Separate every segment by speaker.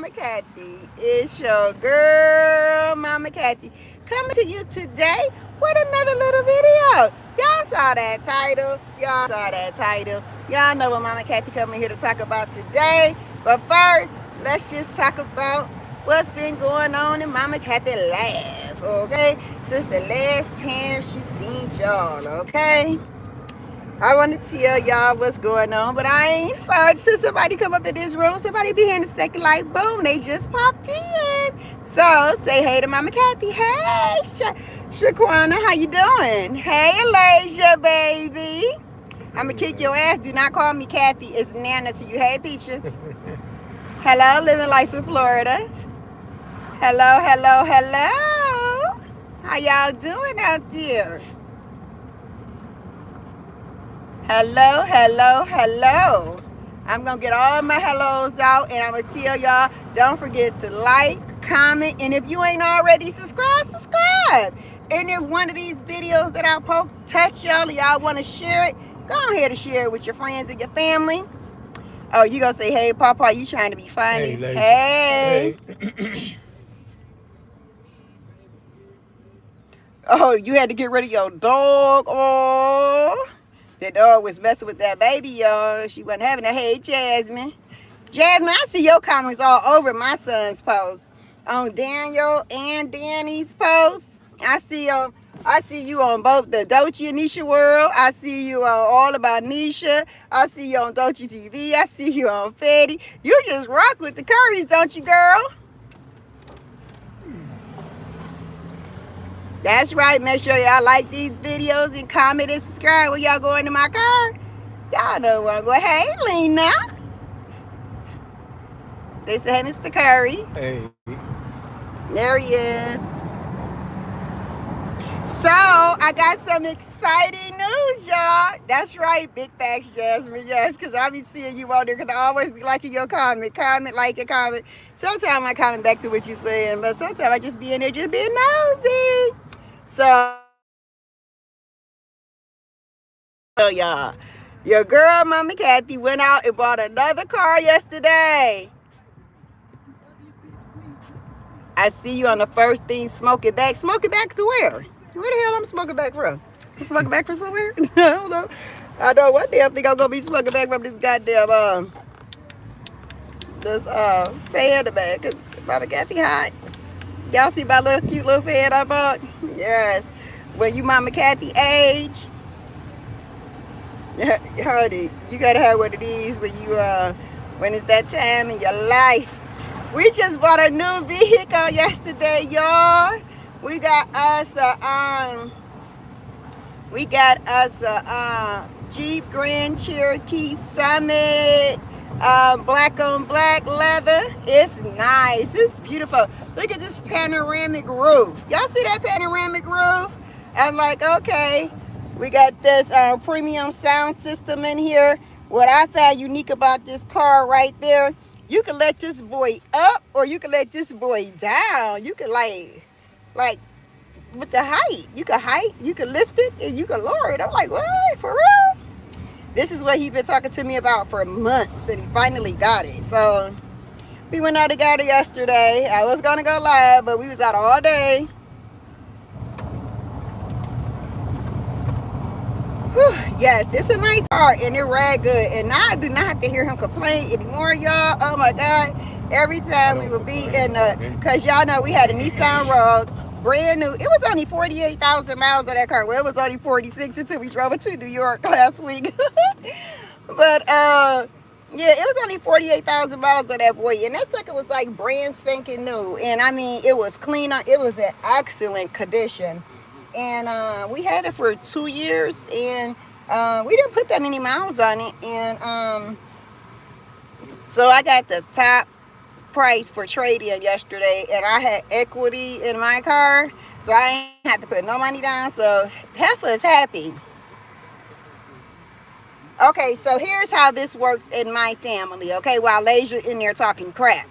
Speaker 1: Mama Kathy. It's your girl, Mama Kathy, coming to you today with another little video. Y'all saw that title. Y'all know what Mama Kathy coming here to talk about today. But first, let's just talk about what's been going on in Mama Kathy life, okay? Since the last time she seen y'all, okay? I want to tell y'all what's going on, but I ain't started till somebody come up in this room. Somebody be here in a second, like boom, they just popped in. So say hey to Mama Kathy. Hey, Shaquana, how you doing? Hey, Alasia, baby. I'm gonna kick your ass. Do not call me Kathy. It's Nana to you. Hey, teachers. Hello, living life in Florida. Hello, hello, hello. How y'all doing out there? Hello, hello, hello. I'm going to get all my hellos out, and I'm going to tell y'all, don't forget to like, comment, and if you ain't already subscribe. And if one of these videos that I post touch y'all and y'all want to share it, go ahead and share it with your friends and your family. Oh, you going to say, hey, Papa, you trying to be funny? Hey. Oh, you had to get rid of your dog. Oh. That dog was messing with that baby, y'all. She wasn't having a hey, Jasmine. Jasmine, I see your comments all over my son's post. On Daniel and Danny's post. I see you on both the Dochi and Nisha World. I see you on All About Nisha. I see you on Dochi TV. I see you on Fetty. You just rock with the Currys, don't you, girl? That's right. Make sure y'all like these videos and comment and subscribe when y'all go into my car. Y'all know where I'm going. Hey, Lena. They say, hey, Mr. Curry.
Speaker 2: Hey.
Speaker 1: There he is. So, I got some exciting news, y'all. That's right. Big facts, Jasmine. Yes, because I be seeing you out there because I always be liking your comment. Comment, like it, comment. Sometimes I comment back to what you're saying, but sometimes I just be in there just being nosy. So, y'all, your girl, Mama Kathy, went out and bought another car yesterday. I see you on the first thing, smoke it back. Smoke it back to where? Where the hell I'm smoking back from? I'm smoking back from somewhere? I don't know. I know one day I think I'm gonna be smoking back from this goddamn this fan in the back. Cause Mama Kathy hot. Y'all see my little cute little fan I bought? Yes. When you Mama Kathy age, honey, you gotta have one of these when it's that time in your life. We just bought a new vehicle yesterday, y'all. We got us a Jeep Grand Cherokee Summit, black on black leather. It's nice. It's beautiful. Look at this panoramic roof. Y'all see that panoramic roof? I'm like, okay. We got this premium sound system in here. What I found unique about this car right there, you can let this boy up or you can let this boy down. You can like with the height. You can lift it and you can lower it. I'm like, what? For real? This is what he been talking to me about for months and he finally got it. So we went out and got it yesterday. I was gonna go live, but we was out all day. Whew, yes, it's a nice car and it ride good. And now I do not have to hear him complain anymore, y'all. Oh my God. Every time we would be in because y'all know we had a Nissan Rogue, brand new. It was only 48,000 miles on that car. Well, it was only 46 until we drove it to New York last week. But yeah, it was only 48,000 miles on that boy. And that sucker was like brand spanking new. And I mean, it was clean. It was in excellent condition. And we had it for 2 years, and we didn't put that many miles on it. And so I got the top price for trade-in yesterday, and I had equity in my car, so I ain't had to put no money down. So Heifer is happy. Okay, so here's how this works in my family. Okay, while Lasia in there talking crap.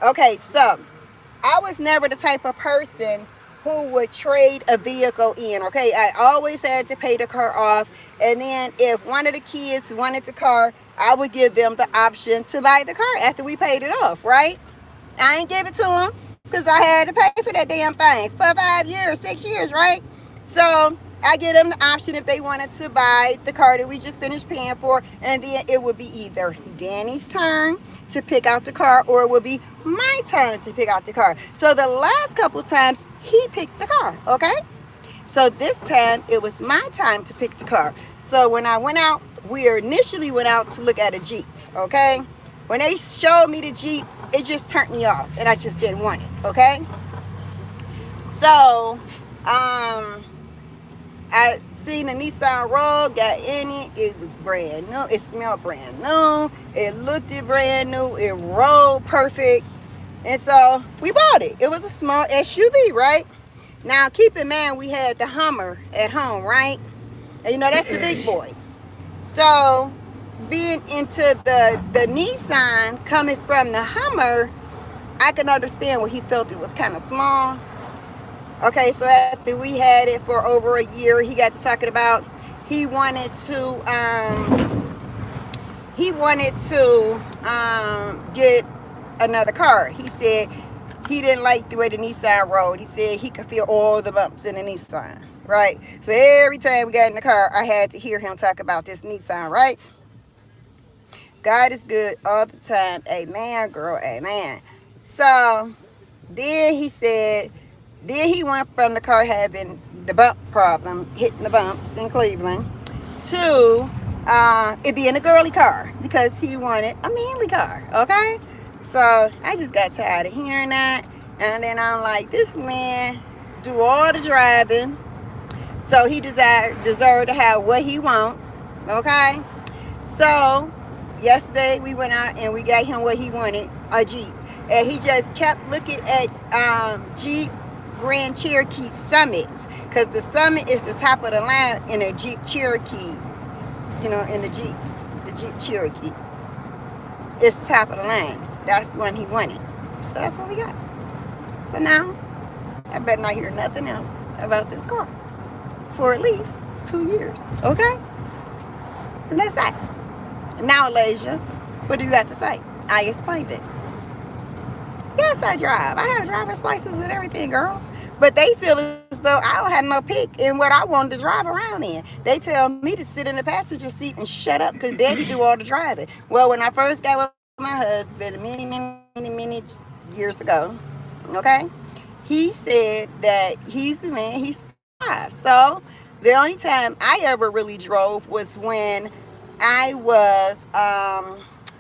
Speaker 1: Okay, so I was never the type of person who would trade a vehicle in, okay? I always had to pay the car off, and then if one of the kids wanted the car, I would give them the option to buy the car after we paid it off, right? I ain't give it to him because I had to pay for that damn thing for 5 years, 6 years, right? So I give them the option if they wanted to buy the car that we just finished paying for, and then it would be either Danny's turn to pick out the car or it would be my turn to pick out the car. So the last couple times he picked the car, okay? So this time it was my time to pick the car. So when I went out, we initially went out to look at a Jeep, okay? When they showed me the Jeep, it just turned me off and I just didn't want it, okay? So, I seen the Nissan Rogue, got in it. It was brand new. It smelled brand new. It looked brand new. It rolled perfect. And so we bought it. It was a small SUV, right? Now, keep in mind, we had the Hummer at home, right? And you know, that's the big boy. So, being into the Nissan, coming from the Hummer, I can understand where he felt it was kind of small. Okay, so after we had it for over a year, he got to talking about he wanted to get another car. He said he didn't like the way the Nissan rode. He said he could feel all the bumps in the Nissan, right? So every time we got in the car, I had to hear him talk about this Nissan, right? God is good all the time. Amen, girl, amen. So then he said, then he went from the car having the bump problem, hitting the bumps in Cleveland, to it being a girly car because he wanted a manly car, okay? So I just got tired of hearing that. And then I'm like, this man do all the driving, so he deserved to have what he want, okay? So yesterday we went out and we got him what he wanted, a Jeep. And he just kept looking at Jeep Grand Cherokee Summit, because the Summit is the top of the line in a Jeep Cherokee, you know, in the Jeep Cherokee. It's the top of the line. That's the one he wanted. So that's what we got. So now, I better not hear nothing else about this car for at least 2 years, okay? And that's that. Now, Elijah, what do you got to say? I explained it. Yes, I drive. I have driver's license and everything, girl. But they feel as though I don't have no pick in what I wanted to drive around in. They tell me to sit in the passenger seat and shut up because Daddy do all the driving. Well, when I first got with my husband many years ago, okay, he said that he's the man, he's five. So the only time I ever really drove was when I was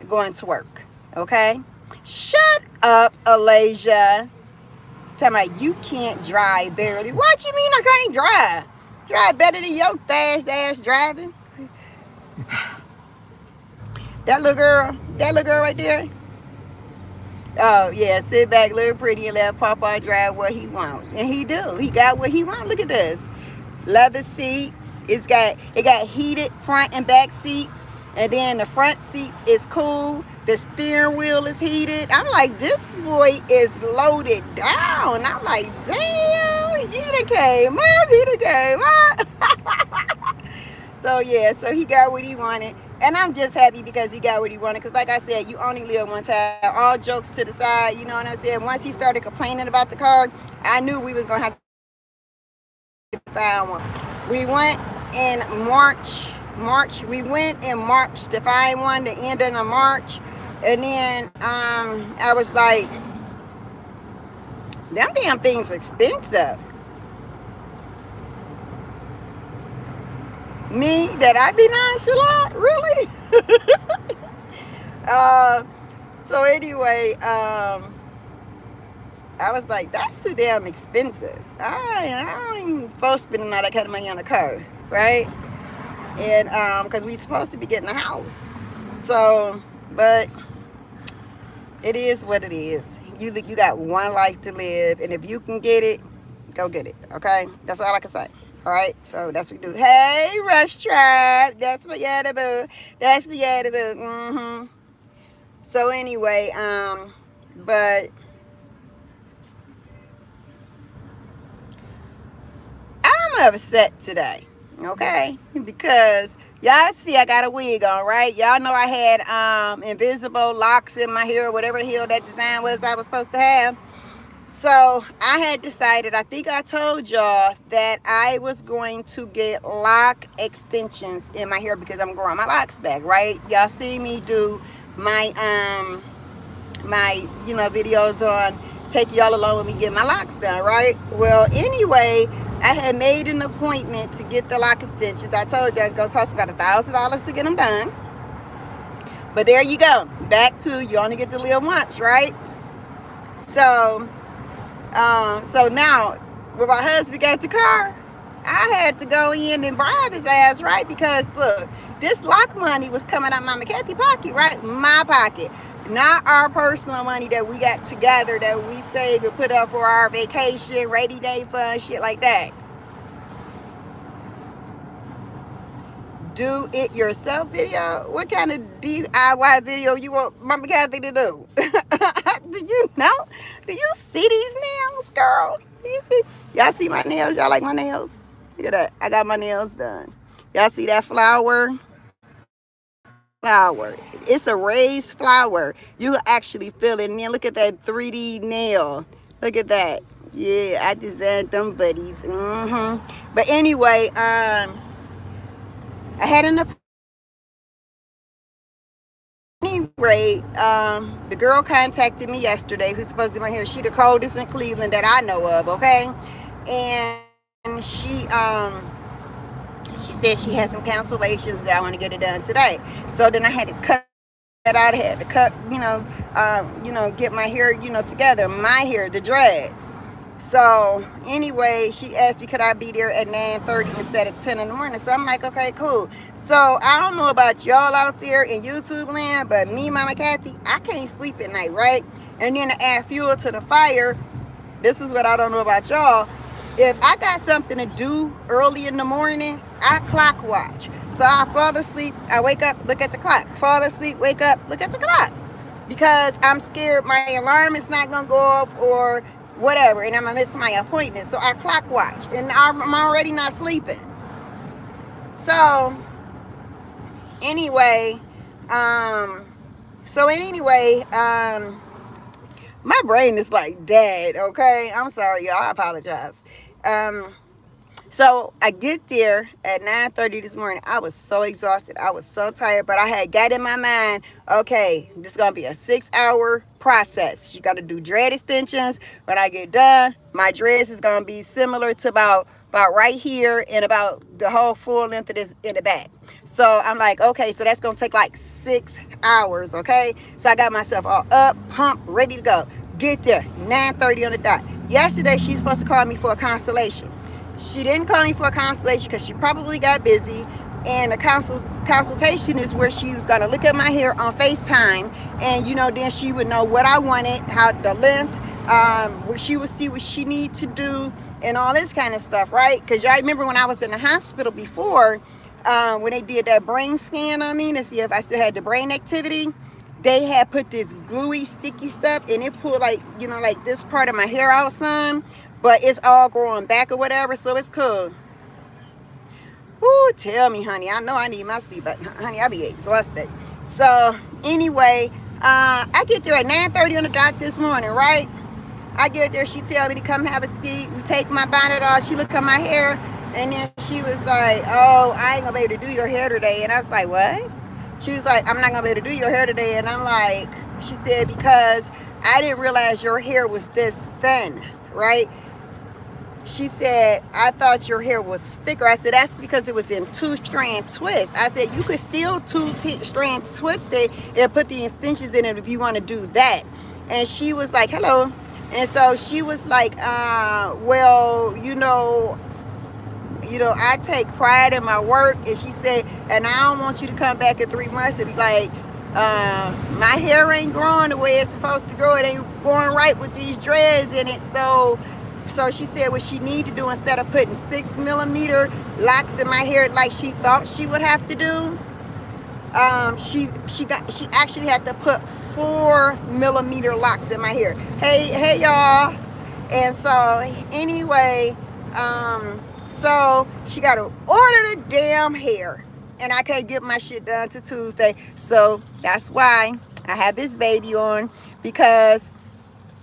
Speaker 1: going to work, okay? Shut up, Alasia. Talking about you can't drive barely. What you mean I can't drive? Drive better than your fast ass driving. That little girl right there. Oh yeah, sit back, look pretty, and let Papa drive what he wants. And he do. He got what he wants. Look at this. Leather seats. It got heated front and back seats. And then the front seats is cool. The steering wheel is heated. I'm like, this boy is loaded down. I'm like, damn, he done came up. So yeah, so he got what he wanted. And I'm just happy because he got what he wanted. Because like I said, you only live one time. All jokes to the side, you know what I'm saying? Once he started complaining about the car, I knew we was going to have to find one. We went in March. We went in March to find one, the end of March. And then I was like, them damn things expensive. Me, that I be nonchalant? Really? So anyway, I was like, that's too damn expensive. I ain't supposed to spend all that kind of money on a car, right? And because we supposed to be getting a house. So, but it is what it is. You got one life to live, and if you can get it, go get it. Okay, that's all I can say. All right, so that's what we do. Hey, Rush Tribe, that's what you boo. That's what you boo. So anyway, but I'm upset today. Okay, because Y'all see I got a wig on, right? Y'all know I had invisible locks in my hair, whatever the hell that design was I was supposed to have. So I had decided, I think I told y'all that I was going to get lock extensions in my hair because I'm growing my locks back, right? Y'all see me do my videos on take y'all along with me get my locks done, right? Well, anyway, I had made an appointment to get the lock extensions. I told you it's gonna cost about $1,000 to get them done. But there you go. Back to you only get to live once, right? So now when my husband got the car, I had to go in and bribe his ass, right? Because look, this lock money was coming out of Mama Kathy pocket, right? My pocket. Not our personal money that we got together that we save and put up for our vacation, rainy day fund, shit like that. Do it yourself video? What kind of DIY video you want Mama Kathy to do? Do you know? Do you see these nails, girl? You see? Y'all see my nails? Y'all like my nails? Look at that. I got my nails done. Y'all see that flower? Flower. It's a raised flower. You actually feel it. And then look at that 3D nail. Look at that. Yeah, I designed them buddies. But anyway, I had an rate. The girl contacted me yesterday who's supposed to be here. She the coldest in Cleveland that I know of, okay? And she said she had some cancellations that I want to get it done today. So then I had to cut that out. I had to cut, get my hair, together. My hair, the dreads. So anyway, she asked me could I be there at 9:30 instead of 10 in the morning. So I'm like, okay, cool. So I don't know about y'all out there in YouTube land, but me, Mama Kathy, I can't sleep at night, right? And then to add fuel to the fire, this is what I don't know about y'all. If I got something to do early in the morning, I clock watch. So I fall asleep, I wake up, look at the clock. Fall asleep, wake up, look at the clock. Because I'm scared my alarm is not going to go off or whatever, and I'm going to miss my appointment. So I clock watch, and I'm already not sleeping. So anyway, my brain is like dead, okay? I'm sorry, y'all. I apologize. So I get there at 9:30 this morning. I was so exhausted. I was so tired, but I had got in my mind, okay, this is going to be a 6-hour process. You got to do dread extensions. When I get done, my dreads is going to be similar to about right here and about the whole full length of this in the back. So I'm like, okay, so that's going to take like 6 hours, okay? So I got myself all up, pumped, ready to go. Get there, 9:30 on the dot. Yesterday, she's supposed to call me for a consultation. She didn't call me for a consultation because she probably got busy. And a consultation is where she was going to look at my hair on FaceTime. And, then she would know what I wanted, how the length, she would see what she needs to do and all this kind of stuff, right? Because y'all remember when I was in the hospital before, when they did that brain scan on me to see if I still had the brain activity, they had put this gluey, sticky stuff, and it pulled like this part of my hair out some, but it's all growing back or whatever, so it's cool. Woo, tell me, honey, I know I need my sleep, but honey, I be exhausted. So anyway, I get there at 9:30 on the dot this morning, right? I get there, she tell me to come have a seat. We take my bonnet off, she look at my hair, and then she was like, oh, I ain't gonna be able to do your hair today. And I was like, what? She was like, I'm not gonna be able to do your hair today. And I'm like, she said, because I didn't realize your hair was this thin, right? She said, I thought your hair was thicker. I said, that's because it was in 2-strand twist. I said, you could still 2-strand twist it and put the extensions in it if you want to do that. And she was like, hello. And so she was like, well, I take pride in my work. And she said, and I don't want you to come back in 3 months and be like, my hair ain't growing the way it's supposed to grow. It ain't going right with these dreads in it. So she said what she need to do, instead of putting 6mm locks in my hair like she thought she would have to do, she actually had to put 4mm locks in my hair. Hey y'all. And so anyway, so she got to order the damn hair. and I can't get my shit done to Tuesday. So that's why I have this baby on, because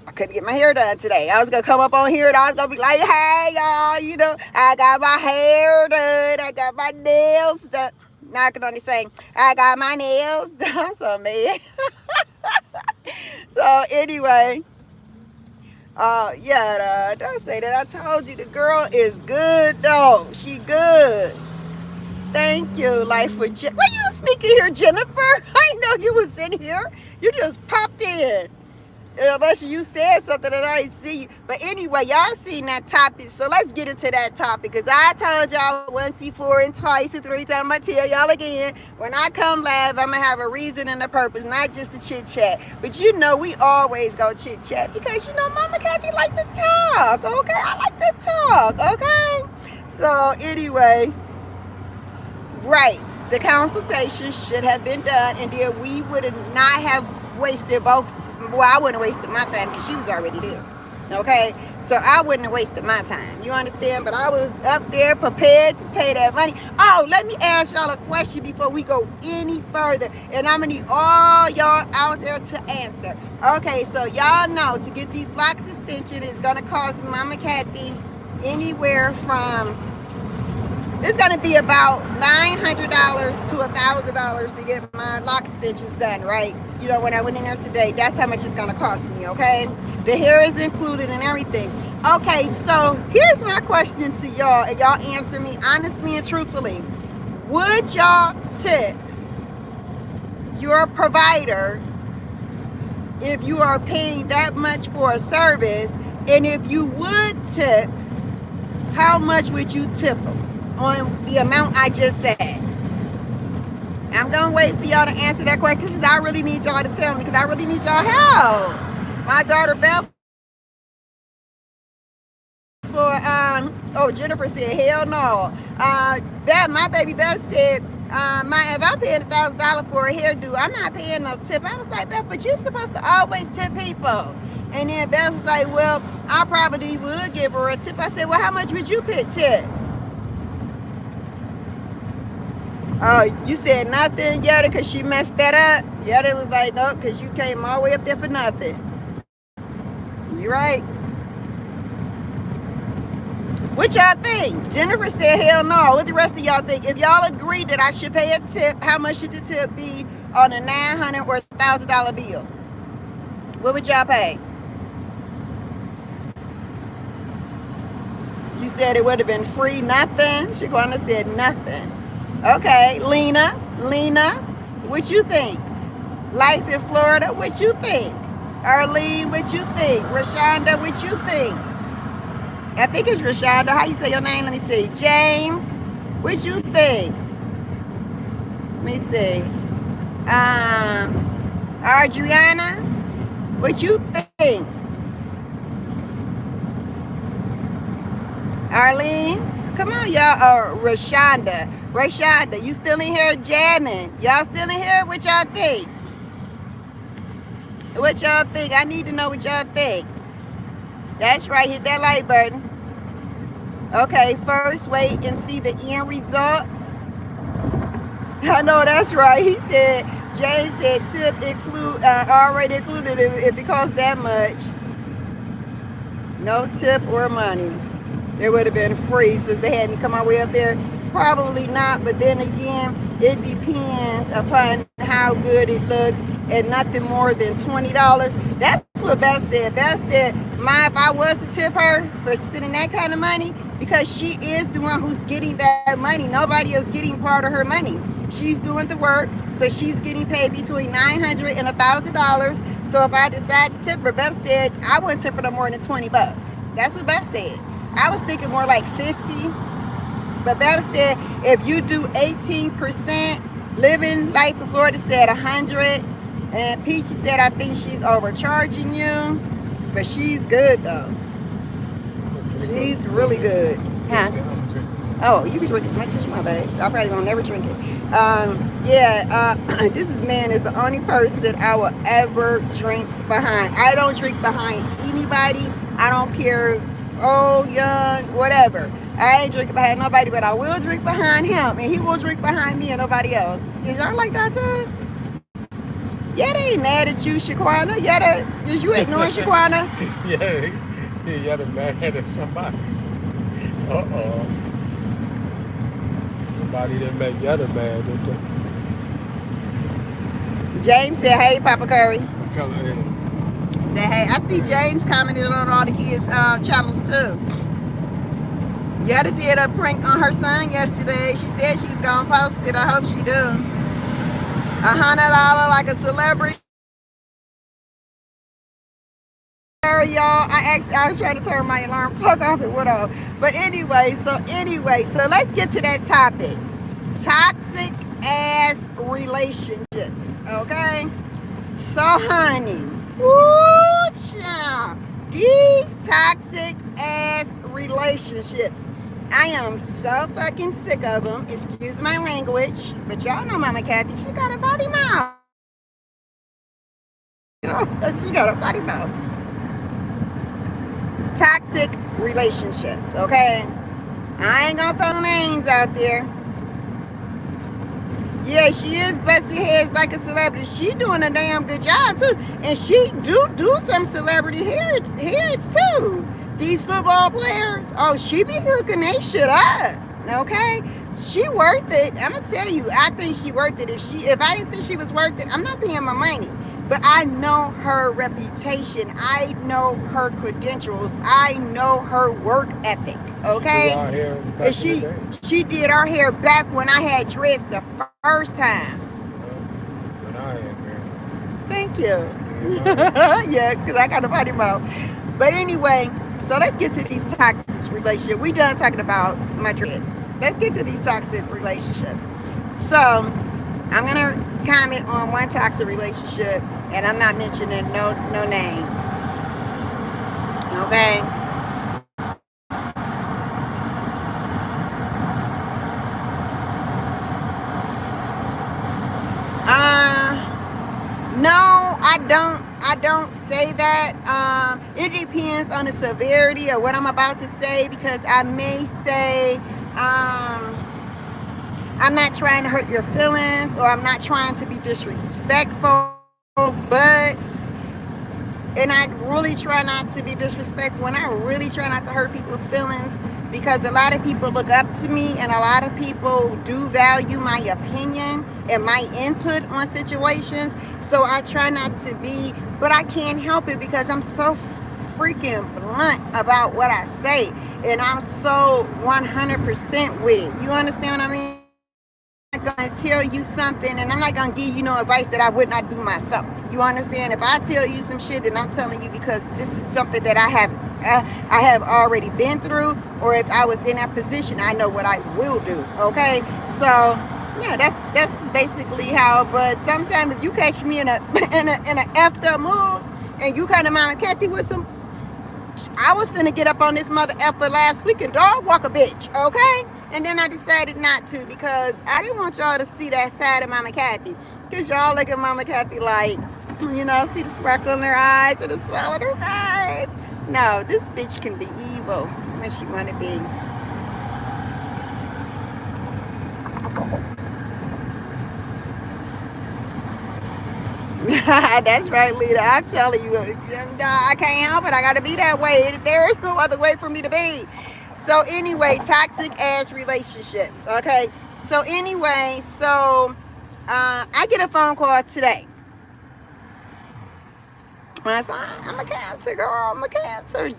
Speaker 1: I couldn't get my hair done today. I was gonna come up on here and I was gonna be like, hey y'all, you know, I got my hair done, I got my nails done. Now I can only say, I got my nails done. I'm so mad. So anyway, yeah, don't say that. I told you the girl is good though. She good. Thank you, Life with Jen. Were you sneaking here, Jennifer? I know you was in here. You just popped in. Unless you said something that I didn't see you. But anyway, y'all seen that topic, so let's get into that topic. Because I told y'all once before and twice and 3 times, I tell y'all again, when I come live, I'm going to have a reason and a purpose, not just a chit chat. But you know we always go chit chat because, you know, Mama Kathy like to talk, okay? I like to talk, okay? So anyway, right, the consultation should have been done, and then we would not have wasted both. Well, I wouldn't have wasted my time because she was already there. Okay? So I wouldn't have wasted my time. You understand? But I was up there prepared to pay that money. Oh, let me ask y'all a question before we go any further. And I'm going to need all y'all out there to answer. Okay, so y'all know to get these locks extension is going to cost Mama Kathy anywhere from, it's going to be about $900 to $1,000 to get my lock extensions done, right? You know, when I went in there today, that's how much it's going to cost me, okay? The hair is included and everything. Okay, so here's my question to y'all, and y'all answer me honestly and truthfully. Would y'all tip your provider if you are paying that much for a service? And if you would tip, how much would you tip them on the amount I just said? I'm going to wait for y'all to answer that question because I really need y'all to tell me, because I really need y'all help. My daughter Beth for, Jennifer said, hell no. Beth, my baby Beth said, if I'm paying $1,000 for a hairdo, I'm not paying no tip. I was like, Beth, but you're supposed to always tip people. And then Beth was like, well, I probably would give her a tip. I said, well, how much would you tip? Oh, you said nothing, Yetta, because she messed that up? Yetta was like, nope, because you came all the way up there for nothing. You're right. What y'all think? Jennifer said, hell no. What the rest of y'all think? If y'all agree that I should pay a tip, how much should the tip be on a $900 or $1,000 bill? What would y'all pay? You said it would have been free, nothing? Shaquana said nothing. Okay, Lena, what you think? Life in Florida, what you think? Arlene, what you think? Rashonda, what you think? I think it's Rashonda. How you say your name? Let me see. James, what you think? Let me see. Adriana, what you think? Arlene, come on, y'all. Rashonda, you still in here jamming? Y'all still in here? What y'all think? What y'all think? I need to know what y'all think. That's right. Hit that like button. Okay, first wait and see the end results. I know that's right. He said, James said tip already included if it costs that much. No tip or money. It would have been free since they hadn't come all the way up there. Probably not, but then again, it depends upon how good it looks, and nothing more than $20. That's what Beth said. Beth said, if I was to tip her for spending that kind of money, because she is the one who's getting that money. Nobody is getting part of her money. She's doing the work, so she's getting paid between $900 and $1,000. So if I decide to tip her, Beth said, I wouldn't tip her no more than $20. That's what Beth said. I was thinking more like 50. But Beth said, if you do 18%, Living Life in Florida said 100. And Peachy said, I think she's overcharging you. But she's good, though. She's really good. Huh? Oh, you can drink as much as you want, babe. I probably won't never drink it. This man is the only person I will ever drink behind. I don't drink behind anybody. I don't care, old, young, whatever. I ain't drinking behind nobody, but I will drink behind him, and he will drink behind me and nobody else. Is y'all like that too? Yetta ain't mad at you, Shaquana. Yetta, is you ignoring Shaquana?
Speaker 2: Yeah, Yetta mad at somebody. Uh-oh. Somebody that make Yetta mad at them.
Speaker 1: James said, hey, Papa Curry.
Speaker 2: What color is it?
Speaker 1: Said, hey, I see James commenting on all the kids' channels too. Yetta did a prank on her son yesterday. She said she was gonna post it. I hope she do. $100 like a celebrity. Y'all, I was trying to turn my alarm clock off, it went off. But anyway, so let's get to that topic. Toxic ass relationships, okay? So honey, woo child, these toxic ass relationships, I am so fucking sick of them. Excuse my language, but y'all know Mama Kathy, she got a body mouth. You know, she got a body mouth. Toxic relationships, okay? I ain't gonna throw names out there. Yeah, she is busting heads like a celebrity. She doing a damn good job too, and she do some celebrity hits too. These football players, oh, she be hooking they shit up. Okay, she worth it. I'm gonna tell you, I think she worth it. If I didn't think she was worth it, I'm not paying my money. But I know her reputation. I know her credentials. I know her work ethic. Okay, and she did our hair back when I had dreads the first time.
Speaker 2: When I had hair.
Speaker 1: Thank you. Yeah, because I got a body mouth. But anyway, so let's get to these toxic relationships. We done talking about my dreads. Let's get to these toxic relationships. So I'm gonna comment on one toxic relationship, and I'm not mentioning no names. Okay. No, I don't say that. It depends on the severity of what I'm about to say, because I may say, I'm not trying to hurt your feelings, or I'm not trying to be disrespectful, but, and I really try not to be disrespectful, and I really try not to hurt people's feelings, because a lot of people look up to me, and a lot of people do value my opinion and my input on situations. So I try not to be, but I can't help it because I'm so freaking blunt about what I say, and I'm so 100% with it. You understand what I mean? I'm not gonna tell you something, and I'm not gonna give you no advice that I would not do myself. You understand? If I tell you some shit, then I'm telling you because this is something that I have already been through, or if I was in that position, I know what I will do. Okay, so yeah, that's basically how. But sometimes if you catch me in a effed up mood, and you kind of Mama Kathy with some, I was finna get up on this mother effer last week and dog walk a bitch, okay? And then I decided not to, because I didn't want y'all to see that side of Mama Kathy. Because y'all look at Mama Kathy like, you know, see the sparkle in her eyes and the swell in her face. No, this bitch can be evil when she want to be. That's right, Lita. I'm telling you, I can't help it. I got to be that way. There is no other way for me to be. So anyway, toxic ass relationships. Okay. So anyway, I get a phone call today. I'm a Cancer girl. I'm a Cancer.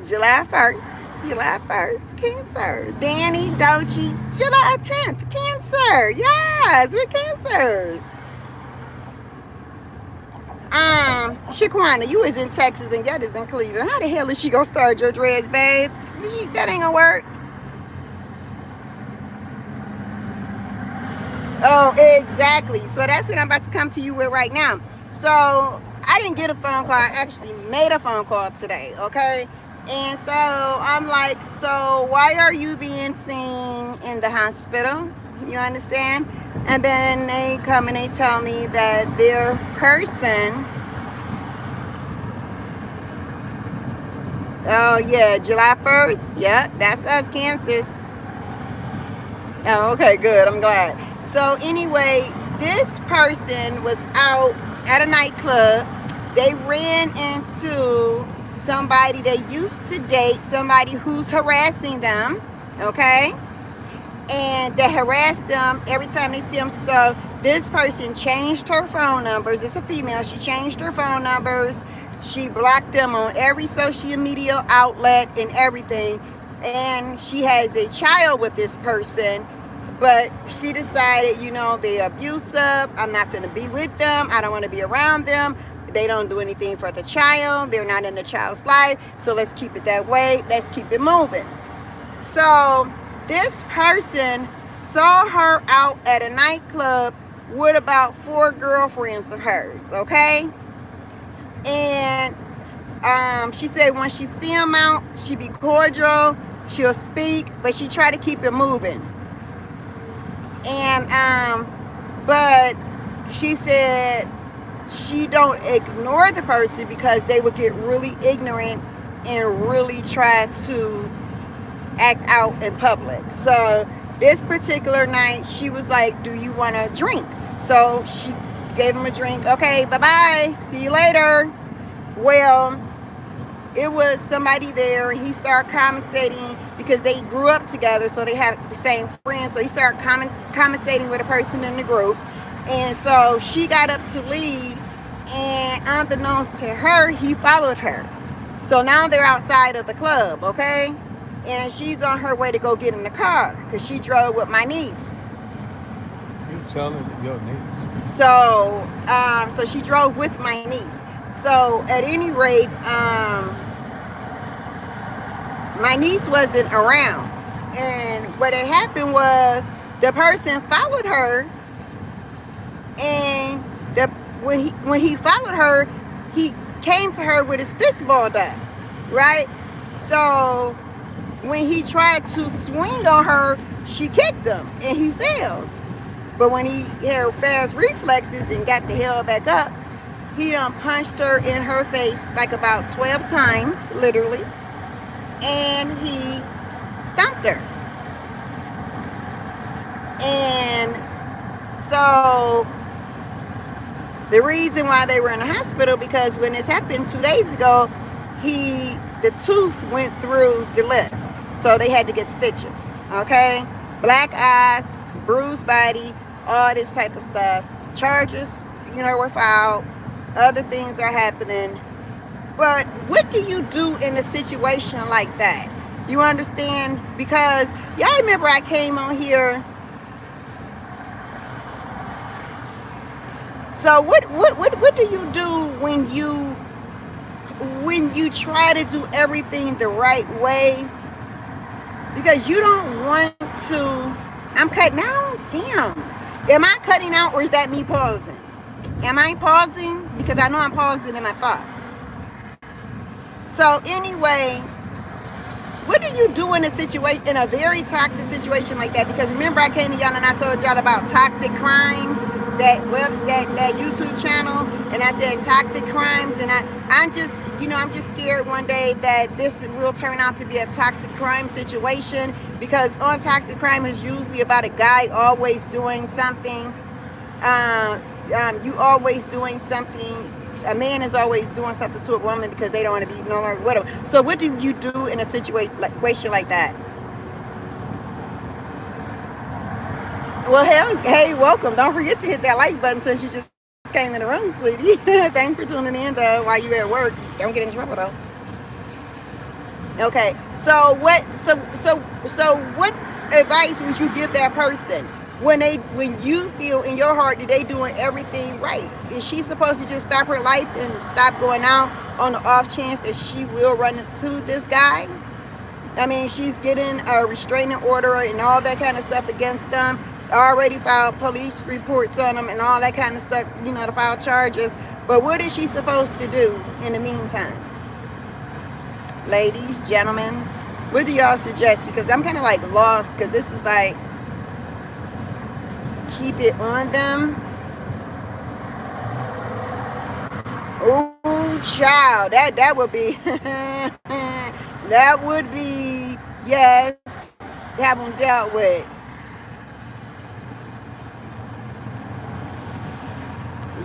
Speaker 1: July 1st, Cancer. Danny, Dochi, July 10th, Cancer. Yes, we're Cancers. Shaquana, you is in Texas and Yetta's in Cleveland. How the hell is she gonna start your dreads, babes? That ain't gonna work. Oh, exactly. So that's what I'm about to come to you with right now. So I didn't get a phone call. I actually made a phone call today, okay? And so I'm like, so why are you being seen in the hospital? You understand? And then they come and they tell me that their person Oh yeah, July 1st. Yeah, that's us Cancers. Oh, okay, good. I'm glad. So anyway, this person was out at a nightclub. They ran into somebody they used to date, somebody who's harassing them. Okay, and they harass them every time they see them. So this person changed her phone numbers. It's a female. She changed her phone numbers. She blocked them on every social media outlet and everything. And she has a child with this person. But she decided, they're abusive. I'm not going to be with them. I don't want to be around them. They don't do anything for the child. They're not in the child's life. So let's keep it that way. Let's keep it moving. So this person saw her out at a nightclub with about 4 girlfriends of hers, okay? And she said when she see them out, she be cordial, she'll speak, but she try to keep it moving. And but she said she don't ignore the person because they would get really ignorant and really try to act out in public. So this particular night, she was like, do you want to drink? So she gave him a drink. Okay, bye-bye. See you later. Well, it was somebody there, and he started conversating because they grew up together, so they have the same friends. So he started conversating with a person in the group. And so she got up to leave, and unbeknownst to her, he followed her. So now they're outside of the club, okay? And she's on her way to go get in the car because she drove with my niece.
Speaker 2: You telling your niece?
Speaker 1: So she drove with my niece. So at any rate, my niece wasn't around. And what had happened was the person followed her, and when he followed her, he came to her with his fist balled up, right? So when he tried to swing on her, she kicked him and he fell. But when he had fast reflexes and got the hell back up, he done punched her in her face like about 12 times, literally, and he stomped her. And so the reason why they were in the hospital, because when this happened 2 days ago, the tooth went through the lip. So they had to get stitches, okay? Black eyes, bruised body, all this type of stuff. Charges, were filed. Other things are happening. But what do you do in a situation like that? You understand? Because y'all remember I came on here. So what do you do when you try to do everything the right way? Because you don't want to. I'm cutting out? Damn. Am I cutting out, or is that me pausing? Am I pausing? Because I know I'm pausing in my thoughts. So anyway, what do you do in a very toxic situation like that? Because remember I came to y'all and I told y'all about Toxic Crimes, that YouTube channel, and I said toxic crimes, and I'm just scared one day that this will turn out to be a toxic crime situation, because on toxic crime is usually about a guy always doing something. You always doing something. A man is always doing something to a woman because they don't want to be no longer whatever. So what do you do in a situation like that? Well, hey, welcome. Don't forget to hit that like button since you just came in the room, sweetie. Thanks for tuning in, though, while you're at work. Don't get in trouble, though. Okay, so what advice would you give that person when you feel in your heart that they doing everything right? Is she supposed to just stop her life and stop going out on the off chance that she will run into this guy? I mean, she's getting a restraining order and all that kind of stuff against them. Already filed police reports on them and all that kind of stuff, to file charges. But what is she supposed to do in the meantime? Ladies, gentlemen, what do y'all suggest? Because I'm kind of like lost, because this is like, keep it on them. Oh, child, that would be That would be, yes, have them dealt with.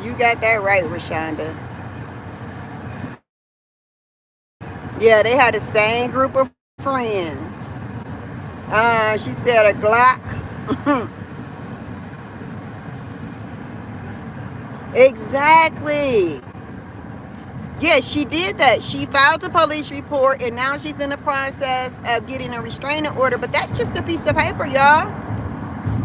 Speaker 1: You got that right, Rashonda. Yeah, they had the same group of friends. She said a Glock. Exactly. Yeah, she did that. She filed a police report, and now she's in the process of getting a restraining order. But that's just a piece of paper, y'all.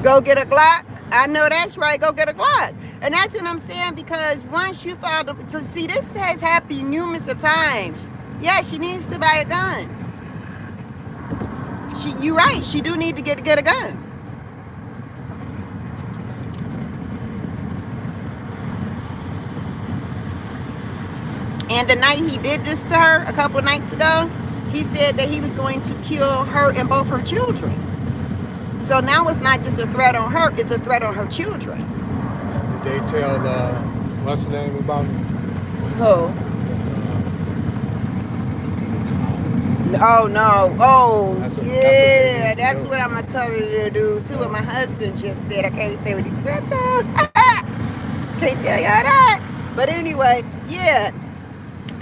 Speaker 1: Go get a Glock. I know that's right. Go get a Glock. And that's what I'm saying, because once you filed, so see, this has happened numerous of times. Yeah, she needs to buy a gun. You're right. She do need to get a gun. And the night he did this to her, a couple of nights ago, he said that he was going to kill her and both her children. So now it's not just a threat on her, it's a threat on her children.
Speaker 2: Did they tell what's the name about it?
Speaker 1: Who? Oh no. Oh yeah, that's what I'm gonna tell you to do too. What my husband just said. I can't say what he said though. Can't tell y'all that. But anyway, yeah.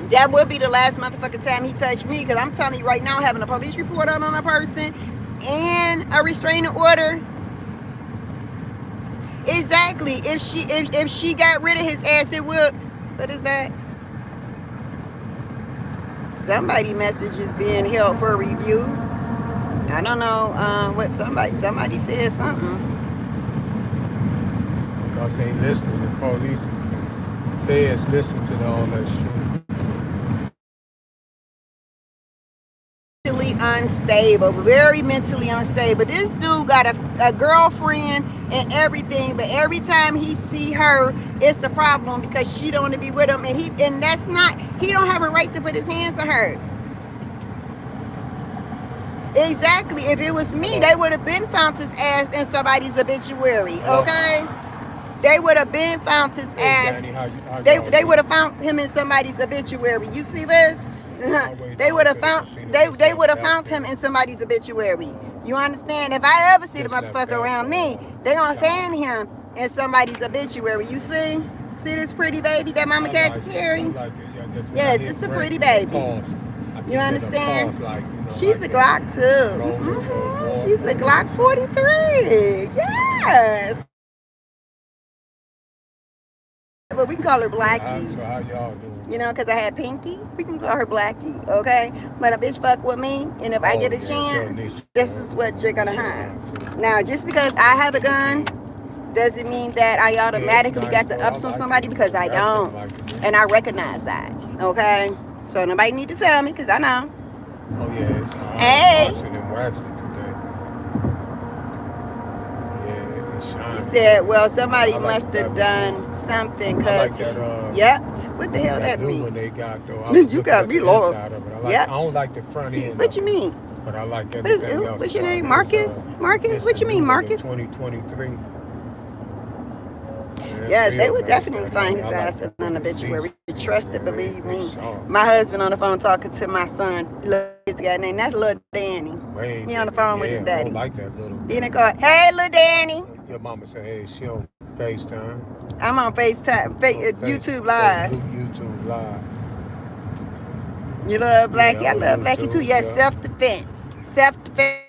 Speaker 1: That would be the last motherfucking time he touched me, because I'm telling you right now, having a police report on a person and a restraining order. Exactly. If she got rid of his ass, it would. What is that? Somebody message is being held for review. I don't know what somebody said something.
Speaker 2: Because they ain't listening. The police, feds listen to all that shit.
Speaker 1: Unstable, very mentally unstable. This dude got a girlfriend and everything, but every time he see her, it's a problem because she don't want to be with him, and that's not, he don't have a right to put his hands on her. Exactly. If it was me, they would have been found his ass in somebody's obituary. Okay, they would have been found his ass. They would have found him in somebody's obituary. You see this? They would have found him in somebody's obituary. You understand? If I ever see the motherfucker around me, they gonna find him in somebody's obituary. You see this pretty baby that Mama Cat carry? Yes, it's a pretty baby. You understand? She's a Glock too. She's a Glock 43. Yes. But we can call her Blackie.
Speaker 2: So how y'all doing?
Speaker 1: You know, because I had Pinky. We can call her Blackie, okay? But a bitch fuck with me, and if I get a chance, this is what you're gonna have. Now, just because I have a gun doesn't mean that I automatically got the ups on somebody, because I don't. And I recognize that, okay? So nobody need to tell me, because I know.
Speaker 2: Oh, yeah. It's
Speaker 1: hey. He said, well, somebody must have done something, because yep. What the hell that mean?
Speaker 2: They got, though.
Speaker 1: You got me lost.
Speaker 2: Yep. I don't like the front end.
Speaker 1: What you mean?
Speaker 2: But I like everything else.
Speaker 1: What's your name? Marcus? Marcus? What you mean, Marcus?
Speaker 2: 2023.
Speaker 1: Yes, they would definitely find his ass in an obituary. Trust it, believe me. My husband on the phone talking to my son. His guy name, that's Little Danny. He on the phone with his daddy.
Speaker 2: I like that little.
Speaker 1: Then they call, hey, Little Danny.
Speaker 2: Your mama said, hey, she on FaceTime.
Speaker 1: I'm on FaceTime, YouTube Live.
Speaker 2: YouTube Live.
Speaker 1: You love Blackie? Yeah, I love Blackie too. Yes, self-defense. Self-defense.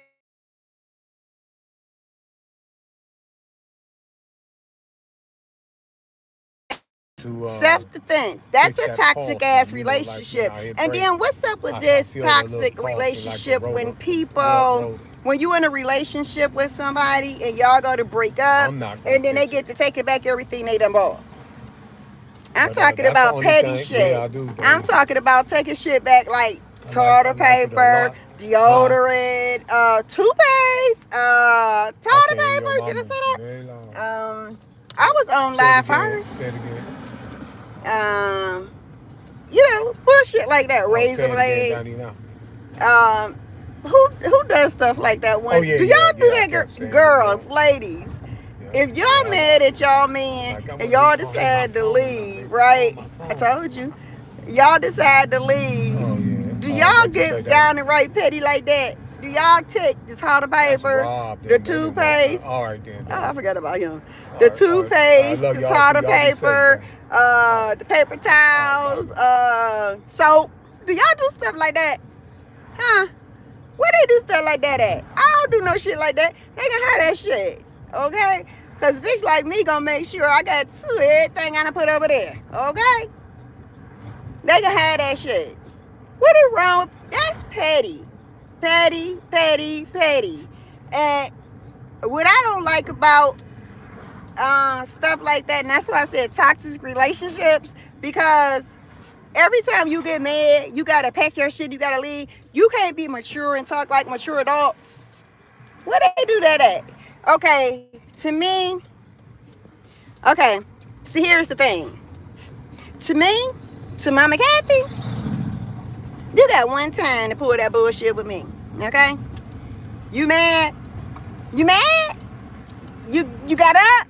Speaker 1: Self-defense. That's a toxic ass relationship. And then what's up with this toxic relationship when people, when you in a relationship with somebody and y'all go to break up, and then they get to take it back everything they done bought? I'm talking about petty shit. I'm talking about taking shit back, like toilet paper, deodorant, toothpaste, toilet paper. Did I say that? I was on live first. You know, bullshit like that. Razor blades. Who does stuff like that? Do y'all do that, girls, ladies? If y'all mad at y'all man and y'all decide to leave, right? I told you, y'all decide to leave. Do y'all get down and write petty like that? Do y'all take this toilet paper, the toothpaste?
Speaker 2: All right, then.
Speaker 1: Oh, I forgot about him. The toothpaste, the toilet paper, the paper towels, soap. Do y'all do stuff like that? Huh? Where they do stuff like that at? I don't do no shit like that. They can have that shit, okay? Because bitch like me gonna make sure I got everything I done put over there, okay? They can have that shit. What is wrong with... That's petty. Petty, petty, petty. And what I don't like about stuff like that, and that's why I said toxic relationships, because every time you get mad, you gotta pack your shit, you gotta leave. You can't be mature and talk like mature adults. Where they do that at? Okay, to me, okay, see, here's the thing. To me, to Mama Kathy, you got one time to pull that bullshit with me, okay? You mad? You mad? You got up?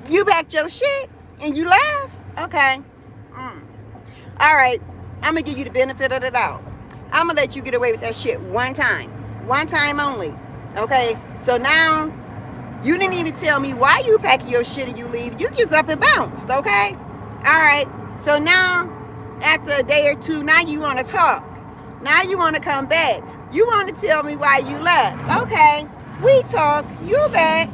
Speaker 1: You packed your shit and you left? Okay. All right, I'm gonna give you the benefit of the doubt. I'm gonna let you get away with that shit one time only, okay? So now, you didn't even tell me why you packing your shit and you leave. You just up and bounced, okay? All right, so now, after a day or two, now you wanna talk. Now you wanna come back. You wanna tell me why you left. Okay, we talk, you back.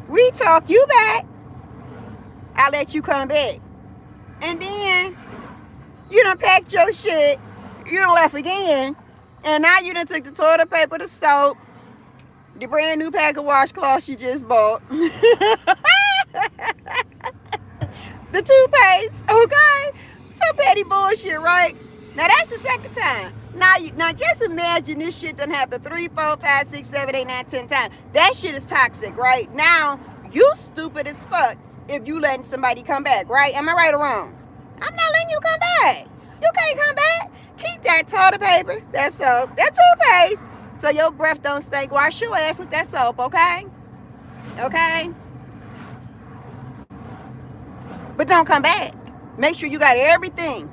Speaker 1: We talk, you back. I'll let you come back. And then, you done packed your shit, you done left again, and now you done took the toilet paper, the soap, the brand new pack of washcloths you just bought, the toothpaste, okay? Some petty bullshit, right? Now that's the second time. Now just imagine this shit done happened 3, 4, 5, 6, 7, 8, 9, 10 times. That shit is toxic, right? Now, you stupid as fuck if you letting somebody come back, right? Am I right or wrong? I'm not letting you come back. You can't come back. Keep that toilet paper, that soap, that toothpaste, so your breath don't stink. Wash your ass with that soap, okay? Okay? But don't come back. Make sure you got everything,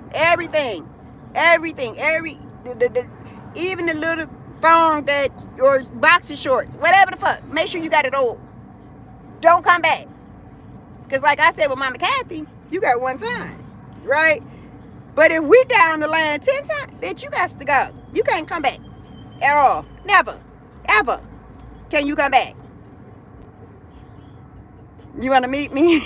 Speaker 1: even the little thong that, or boxer shorts, whatever the fuck. Make sure you got it all. Don't come back. Because like I said with Mama Kathy, you got one time, right? But if we down the line 10 times, bitch, you got to go. You can't come back at all. Never, ever can you come back. You want to meet me?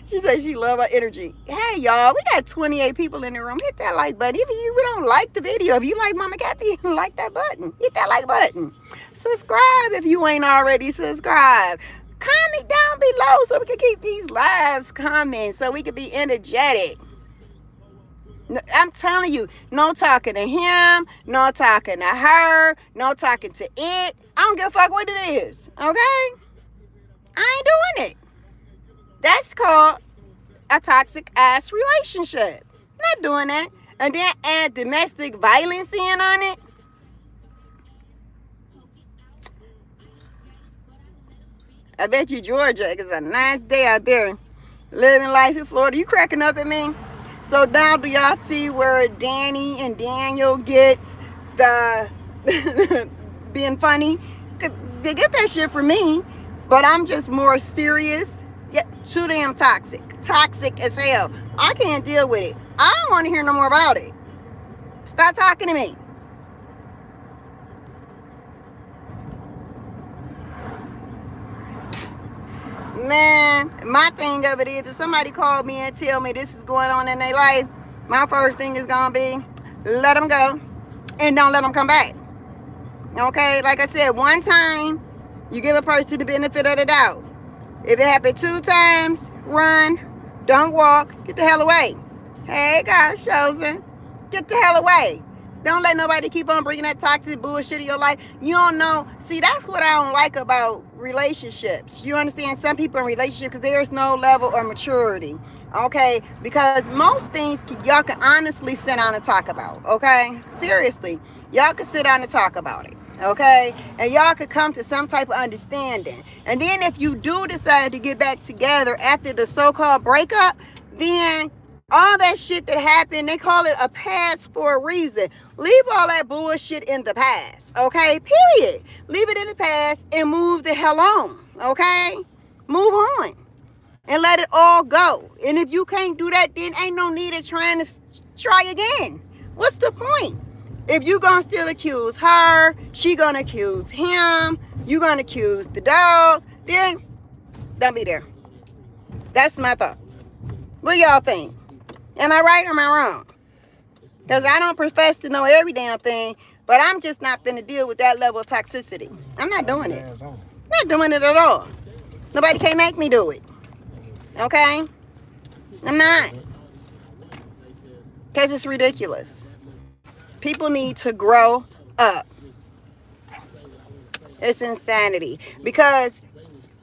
Speaker 1: She said she love her energy. Hey, y'all, we got 28 people in the room. Hit that like button. Even if you don't like the video, if you like Mama Kathy, like that button. Hit that like button. Subscribe if you ain't already subscribed. Comment down below so we can keep these lives coming, so we can be energetic. I'm telling you, no talking to him, no talking to her, no talking to it. I don't give a fuck what it is, okay? I ain't doing it. That's called a toxic ass relationship. Not doing that. And then add domestic violence in on it. I bet you Georgia, it's a nice day out there. Living life in Florida. You cracking up at me? So now do y'all see where Danny and Daniel gets the being funny? They get that shit from me, but I'm just more serious. Yeah, too damn toxic. Toxic as hell. I can't deal with it. I don't want to hear no more about it. Stop talking to me. Man, my thing of it is, if somebody called me and tell me this is going on in their life, my first thing is going to be, let them go and don't let them come back. Okay? Like I said, one time, you give a person the benefit of the doubt. If it happened 2 times, run, don't walk, get the hell away. Hey, guys, chosen, get the hell away. Don't let nobody keep on bringing that toxic bullshit in your life. You don't know. See, that's what I don't like about relationships. You understand? Some people in relationships, because there's no level of maturity. Okay? Because most things y'all can honestly sit down and talk about. Okay? Seriously. Y'all can sit down and talk about it. Okay? And y'all could come to some type of understanding. And then if you do decide to get back together after the so-called breakup, then All that shit that happened, they call it a past for a reason. Leave all that bullshit in the past, okay? Period. Leave it in the past and move the hell on, okay? Move on and let it all go. And if you can't do that, then ain't no need of trying to try again. What's the point? If you gonna still accuse her, she gonna accuse him, you gonna accuse the dog, then don't be there. That's my thoughts. What y'all think? Am I right or am I wrong? Because I don't profess to know every damn thing, but I'm just not going to deal with that level of toxicity. I'm not doing it. Not doing it at all. Nobody can make me do it. Okay? I'm not. Because it's ridiculous. People need to grow up. It's insanity. Because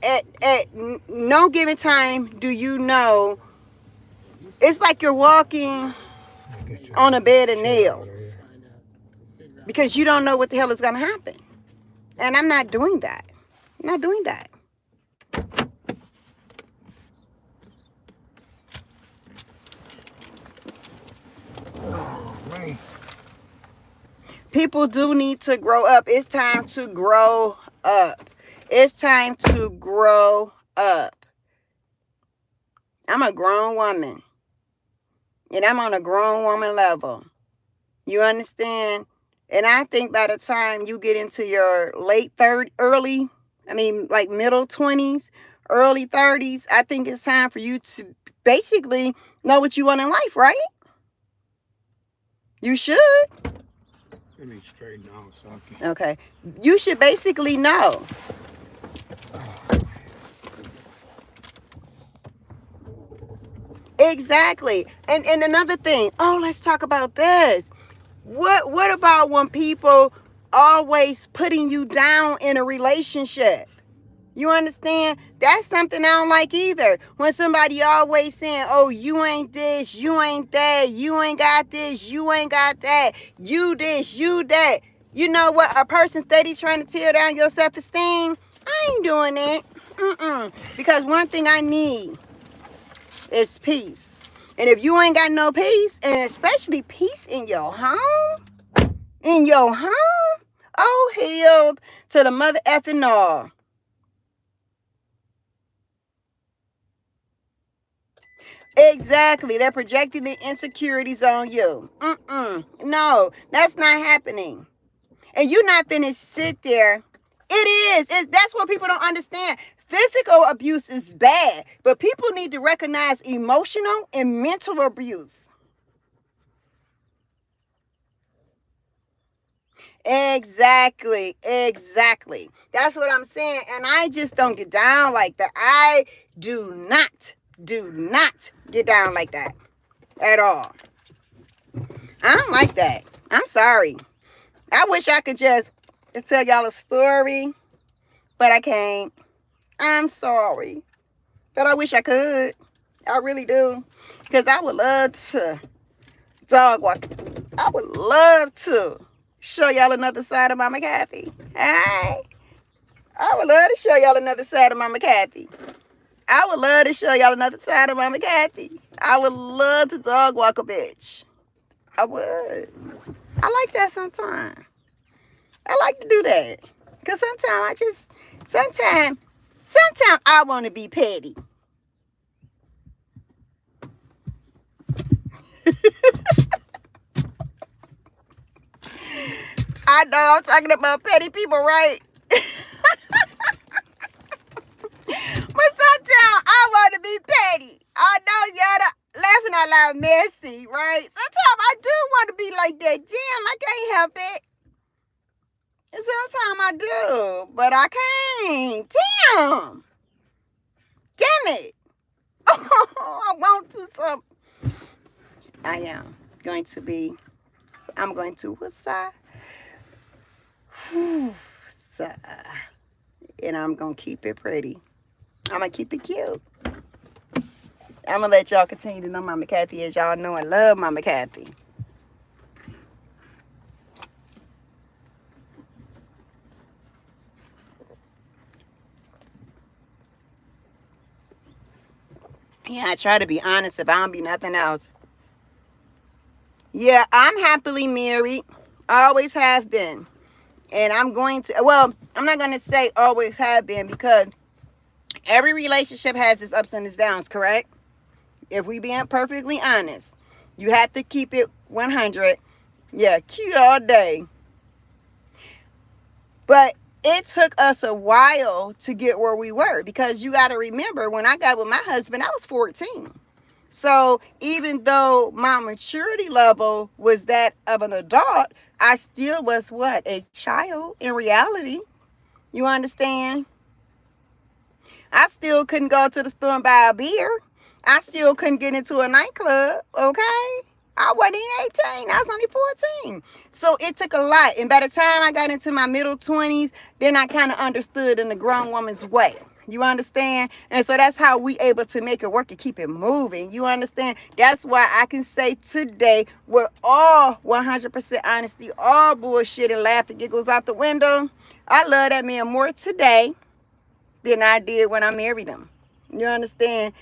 Speaker 1: at no given time do you know, it's like you're walking on a bed of nails. Because you don't know what the hell is going to happen. And I'm not doing that. I'm not doing that.
Speaker 2: Oh, man.
Speaker 1: People do need to grow up. It's time to grow up. It's time to grow up. I'm a grown woman. And I'm on a grown woman level. You understand? And I think by the time you get into your middle 20s, early 30s, I think it's time for you to basically know what you want in life, right? You should.
Speaker 2: Let me straighten out something.
Speaker 1: Okay. You should basically know. Exactly. And another thing. Oh, let's talk about this. What about when people always putting you down in a relationship? You understand? That's something I don't like either. When somebody always saying, oh, you ain't this, you ain't that, you ain't got this, you ain't got that, you this, you that. You know what? A person steady trying to tear down your self-esteem. I ain't doing it. Because one thing I need is peace. And if you ain't got no peace, and especially peace in your home, oh, hell to the mother effing all. Exactly. They're projecting the insecurities on you. No, that's not happening. And you're not finna sit there. It is. That's what people don't understand. Physical abuse is bad, but people need to recognize emotional and mental abuse. Exactly. That's what I'm saying. And I just don't get down like that. I do not get down like that at all. I don't like that. I'm sorry. I wish I could just tell y'all a story, but I can't. I'm sorry. But I wish I could. I really do. Because I would love to dog walk. I would love to show y'all another side of Mama Kathy. Hey. I would love to show y'all another side of Mama Kathy. I would love to show y'all another side of Mama Kathy. I would love to dog walk a bitch. I would. I like that sometimes. I like to do that. Because sometimes I want to be petty. I know I'm talking about petty people, right? But sometimes I want to be petty. I know y'all laughing out loud messy, right? Sometimes I do want to be like that. Damn, I can't help it. And sometimes I do, but I can't. Damn it. I want to something. I am going to be, I'm going to woosah. And I'm going to keep it pretty. I'm going to keep it cute. I'm going to let y'all continue to know Mama Kathy as y'all know and love Mama Kathy. Yeah, I try to be honest if I don't be nothing else. Yeah, I'm happily married. I always have been. And I'm going to, well, I'm not going to say always have been, because every relationship has its ups and its downs, correct? If we being perfectly honest, you have to keep it 100. Yeah, cute all day. But it took us a while to get where we were, because you got to remember, when I got with my husband, I was 14. So even though my maturity level was that of an adult, I still was what? A child in reality. You understand? I still couldn't go to the store and buy a beer. I still couldn't get into a nightclub, okay? I wasn't even 18. I was only 14. So it took a lot. And by the time I got into my middle 20s, then I kind of understood in the grown woman's way. You understand? And so that's how we able to make it work and keep it moving. You understand? That's why I can say today, with all 100% honesty, all bullshit and laughter giggles out the window, I love that man more today than I did when I married him. You understand?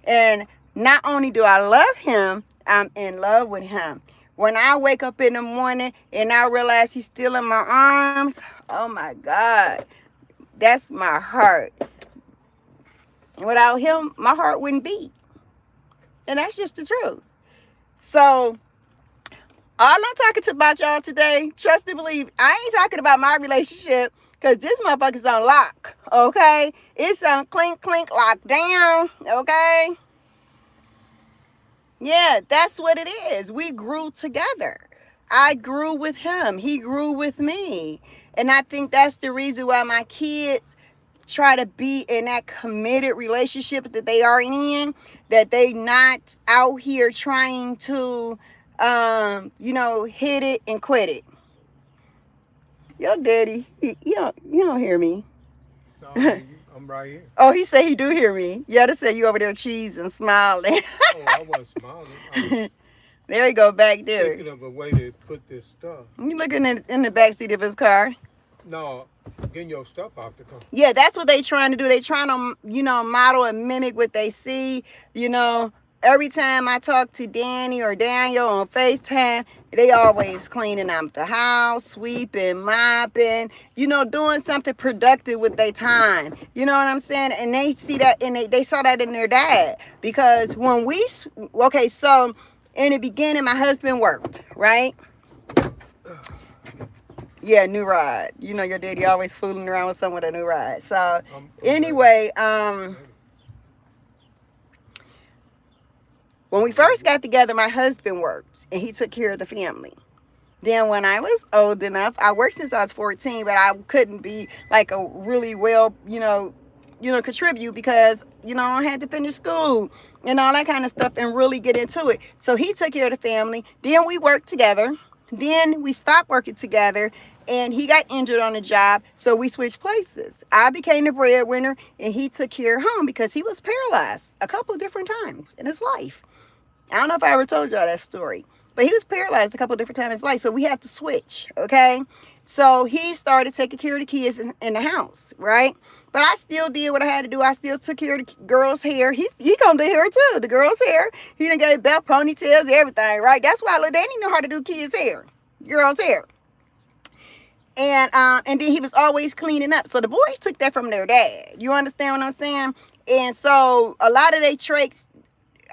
Speaker 1: And not only do I love him, I'm in love with him. When I wake up in the morning and I realize he's still in my arms, oh my God, that's my heart. Without him, my heart wouldn't beat. And that's just the truth. So all I'm talking about y'all today, trust and believe, I ain't talking about my relationship, because this motherfucker's on lock, okay? It's on clink, clink, lock down, okay? Yeah, that's what it is. We grew together. I grew with him. He grew with me. And I think that's the reason why my kids try to be in that committed relationship that they are in, that they not out here trying to hit it and quit it. Your daddy, you don't hear me.
Speaker 2: No, I hear you. I'm right here.
Speaker 1: Oh, he said he do hear me. Yeah, they said you over there cheesing, smiling.
Speaker 2: Oh, I wasn't smiling. I was
Speaker 1: There you go, back there.
Speaker 2: thinking of a way to put this stuff.
Speaker 1: You looking in the back seat of his car.
Speaker 2: No, getting your stuff out the car.
Speaker 1: Yeah, that's what they trying to do. They trying to, model and mimic what they see. Every time I talk to Danny or Daniel on FaceTime, they always cleaning out the house, sweeping, mopping, doing something productive with their time. You know what I'm saying? And they see that, and they saw that in their dad. Because when so in the beginning, my husband worked, right? Yeah, new ride. Your daddy always fooling around with someone with a new ride. So anyway, when we first got together, my husband worked and he took care of the family. Then when I was old enough, I worked since I was 14, but I couldn't be like a really well, contribute, because, I had to finish school and all that kind of stuff and really get into it. So he took care of the family. Then we worked together. Then we stopped working together, and he got injured on the job, so we switched places. I became the breadwinner, and he took care of home because he was paralyzed a couple of different times in his life. I don't know if I ever told y'all that story, but he was paralyzed a couple of different times in his life, so we had to switch, okay? So he started taking care of the kids in the house, right? But I still did what I had to do. I still took care of the girls' hair. He come to hair too, the girls' hair. He done gave belt, ponytails, everything, right? That's why Danny know how to do kids' hair, girls' hair. And then he was always cleaning up. So the boys took that from their dad. You understand what I'm saying? And so a lot of their traits,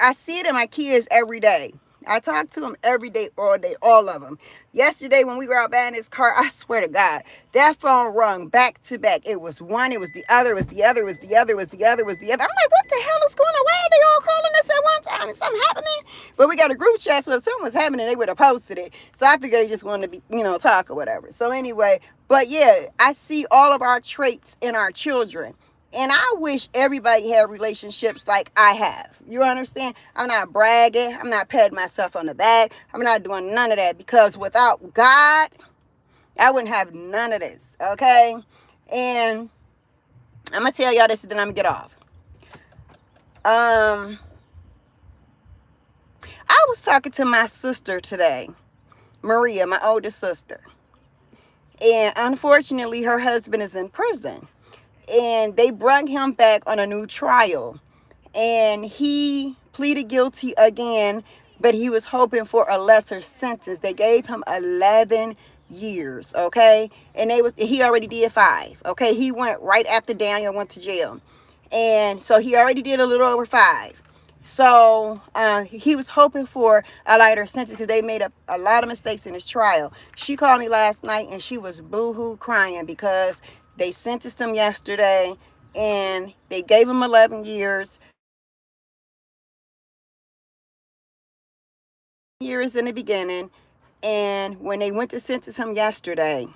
Speaker 1: I see it in my kids every day. I talk to them every day, all of them. Yesterday when we were out buying this car, I swear to God, that phone rung back to back. It was one, it was the other, it was the other, it was the other, it was the other, it was the other. I'm like, what the hell is going on? Why are they all calling us at one time? Is something happening? But we got a group chat, so if something was happening, they would have posted it. So I figured they just wanted to be, talk or whatever. So anyway, but yeah, I see all of our traits in our children. And I wish everybody had relationships like I have. You understand? I'm not bragging. I'm not patting myself on the back. I'm not doing none of that, because without God, I wouldn't have none of this. Okay? And I'm going to tell y'all this and then I'm going to get off. I was talking to my sister today, Maria, my oldest sister. And unfortunately, her husband is in prison. And they brought him back on a new trial. and he pleaded guilty again, but he was hoping for a lesser sentence. They gave him 11 years, okay? And he already did 5, okay? He went right after Daniel went to jail. And so he already did a little over 5. So he was hoping for a lighter sentence because they made a lot of mistakes in his trial. She called me last night and she was boo-hoo crying because they sentenced him yesterday and they gave him 11 years. Years in the beginning, and when they went to sentence him yesterday,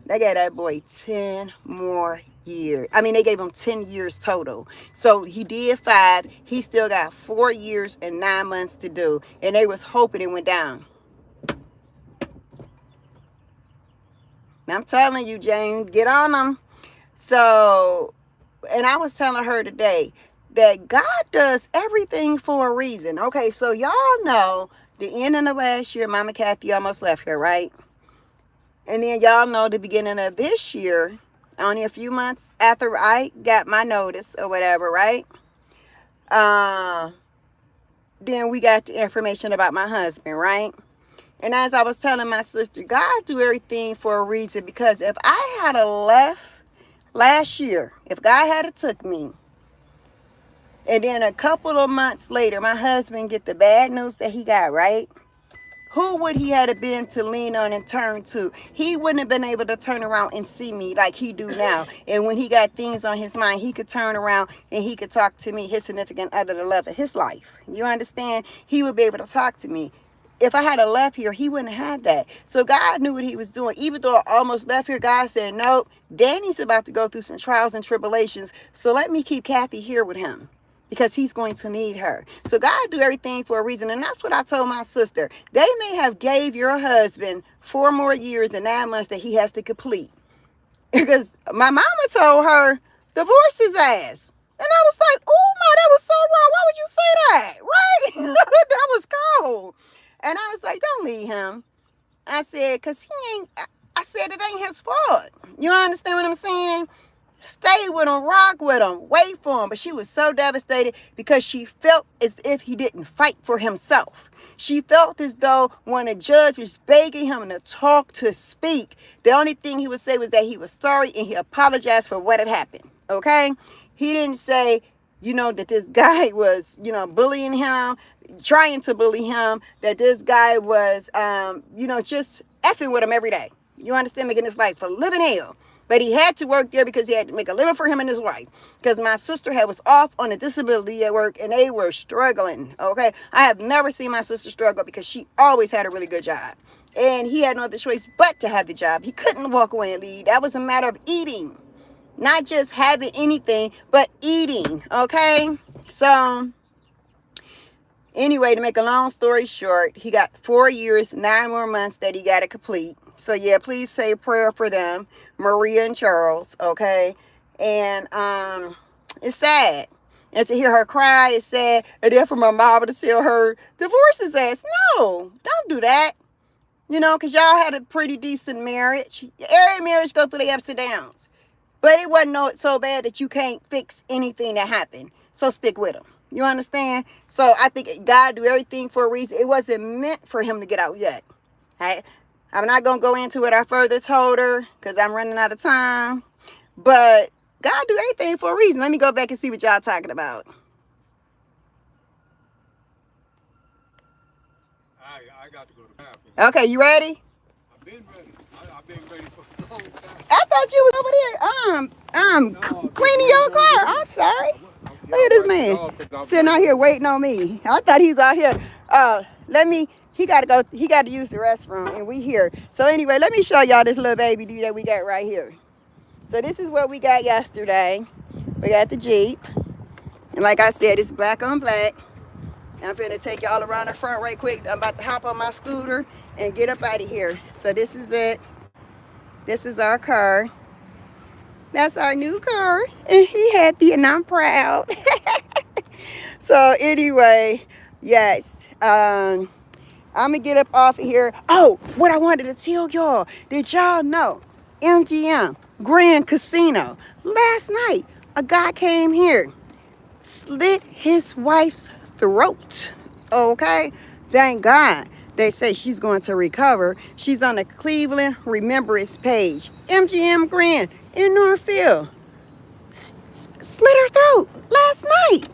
Speaker 1: they gave that boy 10 more years. I mean, they gave him 10 years total. So he did 5. He still got 4 years and 9 months to do, and they was hoping it went down. I'm telling you, James, get on them. So, and I was telling her today that God does everything for a reason. Okay, so y'all know the end of the last year, Mama Kathy almost left here, right? And then y'all know the beginning of this year, only a few months after I got my notice or whatever, right? Then we got the information about my husband, right? And as I was telling my sister, God do everything for a reason, because if I had a left last year, if God had took me, and then a couple of months later, my husband get the bad news that he got, right? Who would he have been to lean on and turn to? He wouldn't have been able to turn around and see me like he do now. And when he got things on his mind, he could turn around and he could talk to me, his significant other, the love of his life. You understand? He would be able to talk to me. If I had a left here, he wouldn't have had that. So God knew what he was doing. Even though I almost left here, God said, nope, Danny's about to go through some trials and tribulations. So let me keep Kathy here with him, because he's going to need her. So God do everything for a reason. And that's what I told my sister. They may have gave your husband 4 more years and 9 months that he has to complete. Because my mama told her, divorce his ass. And I was like, oh my, that was so wrong. Why would you say that? Right? That was cold. And I was like, don't leave him. I said, because I said it ain't his fault. You understand what I'm saying? Stay with him, rock with him, wait for him. But she was so devastated because she felt as if he didn't fight for himself. She felt as though when a judge was begging him to talk, to speak, the only thing he would say was that he was sorry and he apologized for what had happened. Okay? He didn't say, that this guy was, bullying him, trying to bully him, that this guy was, just effing with him every day. You understand? Making his life a living hell. But he had to work there because he had to make a living for him and his wife. Because my sister was off on a disability at work and they were struggling. Okay. I have never seen my sister struggle because she always had a really good job. And he had no other choice but to have the job. He couldn't walk away and leave. That was a matter of eating. Not just having anything, but eating. Okay. So anyway, to make a long story short, he got 4 years, 9 more months that he got to complete. So yeah, please say a prayer for them, Maria and Charles, okay? And it's sad. And to hear her cry is sad. And then for my mama to tell her, divorce his ass. No, don't do that. Because y'all had a pretty decent marriage. Every marriage go through the ups and downs. But it wasn't so bad that you can't fix anything that happened. So stick with him. You understand? So I think God do everything for a reason. It wasn't meant for him to get out yet. I'm not going to go into what I further told her because I'm running out of time. But God do everything for a reason. Let me go back and see what y'all talking about.
Speaker 2: I got to go to the bathroom.
Speaker 1: Okay, you ready?
Speaker 2: I've been ready. I've been ready for a long time.
Speaker 1: I thought you was over there cleaning your car. I'm sorry. Look at this man sitting out here waiting on me. I thought he was out here. He got to use the restroom and we here. So anyway, let me show y'all this little baby dude that we got right here. So this is what we got yesterday. We got the Jeep. And like I said, it's black on black. I'm finna take y'all around the front right quick. I'm about to hop on my scooter and get up out of here. So this is it. This is our car. That's our new car. And he happy and I'm proud. So anyway, yes. I'm going to get up off of here. Oh, what I wanted to tell y'all. Did y'all know MGM Grand Casino last night, a guy came here slit his wife's throat. Okay? Thank God. They say she's going to recover. She's on the Cleveland Remembrance page. MGM Grand in Northfield. Slit her throat last night.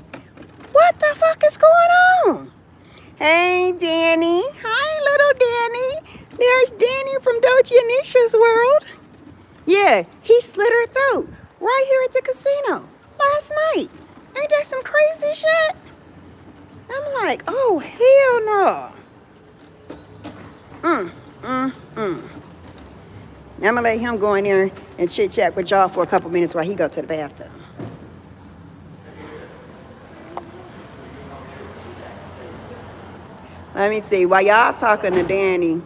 Speaker 1: What the fuck is going on? Hey, Danny. Hi, little Danny. There's Danny from Doji Anisha's world. Yeah, he slit her throat right here at the casino last night. Ain't that some crazy shit? I'm like, oh, hell no. I'm gonna let him go in there and chit chat with y'all for a couple minutes while he go to the bathroom. Let me see, while y'all talking to Danny,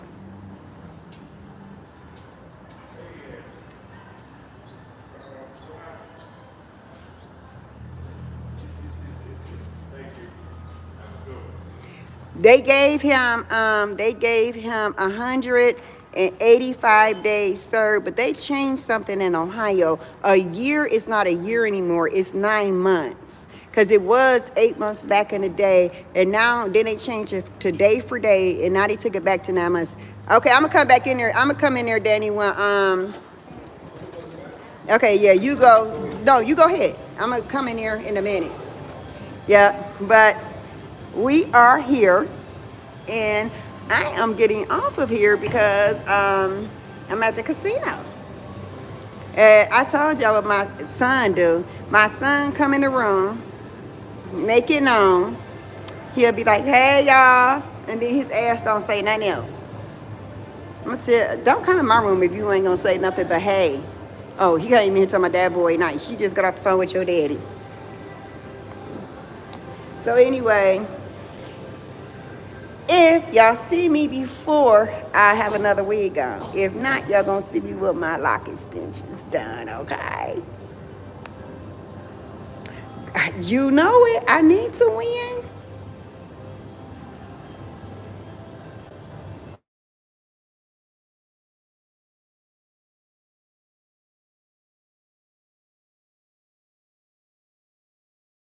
Speaker 1: they gave him 185 days served, but they changed something in Ohio. A year is not a year anymore, it's 9 months. Because it was 8 months back in the day, and now then they changed it to day for day, and now they took it back to 9 months. Okay, I'm gonna come back in there. I'm gonna come in there, Danny. When okay, yeah, you go. No, you go ahead. I'm gonna come in here in a minute. Yeah, but we are here, and I am getting off of here because I'm at the casino. And I told y'all what my son do. My son come in the room, make it known. He'll be like, hey, y'all. And then his ass don't say nothing else. I'm going to tell you, don't come in my room if you ain't going to say nothing but hey. Oh, he came in here to my dad boy night. She just got off the phone with your daddy. So anyway, if y'all see me before I have another wig on. If not, y'all going to see me with my lock extensions done, okay? You know it. I need to win.